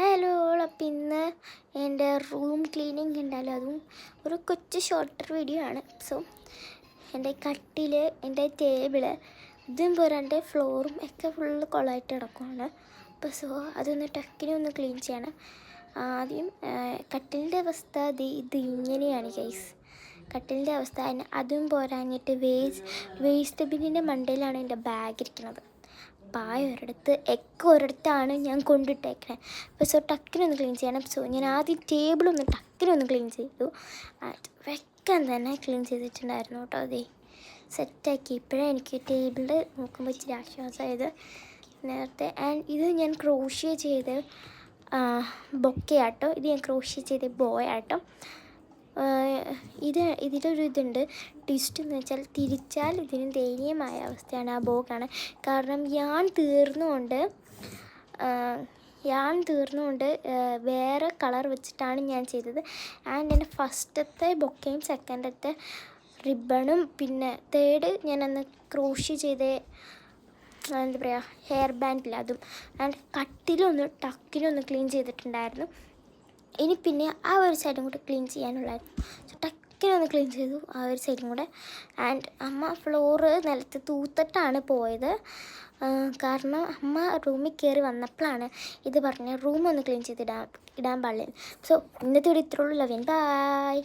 Hello, അപ്പം ഇന്ന് എൻ്റെ റൂം ക്ലീനിങ് ഉണ്ടല്ലോ, അതും ഒരു കൊച്ചു ഷോർട്ടർ വീഡിയോ ആണ്. സോ എൻ്റെ കട്ടിൽ, എൻ്റെ ടേബിള്, ഇതും പോരാണ്ട് ഫ്ലോറും ഒക്കെ ഫുള്ള് കൊളമായിട്ട് കിടക്കുവാണ്. അപ്പോൾ അതൊന്ന് ടക്കിനൊന്ന് ക്ലീൻ ചെയ്യണം. ആദ്യം കട്ടിലിൻ്റെ അവസ്ഥ ഇത് ഇങ്ങനെയാണ് ഗൈസ്. കട്ടിലിൻ്റെ അവസ്ഥ അതും പോരാഞ്ഞിട്ട് വേസ്റ്റ് ബിന്നിൻ്റെ മണ്ടയിലാണ് എൻ്റെ ബാഗ് ഇരിക്കുന്നത്. പായ ഒരിടത്ത് ഒരിടത്താണ് ഞാൻ കൊണ്ടിട്ടേക്കണേ. അപ്പോൾ ടക്കിനൊന്ന് ക്ലീൻ ചെയ്യണം. ഞാൻ ആദ്യം ടേബിളൊന്ന് ടക്കിനൊന്ന് ക്ലീൻ ചെയ്തു. വെക്കാൻ തന്നെ ക്ലീൻ ചെയ്തിട്ടുണ്ടായിരുന്നു കേട്ടോ. അതേ സെറ്റാക്കി. ഇപ്പോഴേ എനിക്ക് ടേബിളിൽ നോക്കുമ്പോൾ ഇച്ചിരി ആശ്വാസമായത് നേരത്തെ. ആൻഡ് ഇത് ഞാൻ ക്രോഷ്യ ചെയ്ത് ബൊക്കയാട്ടോ. ഇത് ഞാൻ ക്രോഷ്യ ചെയ്ത് ബോയാട്ടോ. ഇതിലൊരു ഇതുണ്ട്, ട്വിസ്റ്റ് എന്ന് വെച്ചാൽ തിരിച്ചാൽ ഇതിന് ദയനീയമായ അവസ്ഥയാണ്. ആ ബോക്കാണ് കാരണം യാൺ തീർന്നുകൊണ്ട് വേറെ കളർ വെച്ചിട്ടാണ് ഞാൻ ചെയ്തത്. ആൻഡ് എൻ്റെ ഫസ്റ്റത്തെ ബൊക്കയും സെക്കൻഡത്തെ റിബണും പിന്നെ തേർഡ് ഞാനന്ന് ക്രോഷ്യ ചെയ്ത് എന്താ പറയുക ഹെയർ ബാൻഡിൽ അതും. ആൻഡ് കട്ടിലൊന്ന് ടക്കിലൊന്ന് ക്ലീൻ ചെയ്തിട്ടുണ്ടായിരുന്നു. ഇനി പിന്നെ ആ ഒരു സൈഡും കൂടെ ക്ലീൻ ചെയ്യാനുള്ളായിരുന്നു. ടക്കിനൊന്ന് ക്ലീൻ ചെയ്തു ആ ഒരു സൈഡും കൂടെ. ആൻഡ് അമ്മ ഫ്ലോറ് നിലത്ത് തൂത്തിട്ടാണ് പോയത്. കാരണം അമ്മ റൂമിൽ കയറി വന്നപ്പോഴാണ് ഇത് പറഞ്ഞത് റൂമൊന്ന് ക്ലീൻ ചെയ്തിടാൻ പാടില്ല. സോ ഇന്നത്തെ ഇവിടെ ഇത്രയുള്ളൂ. Love you, by.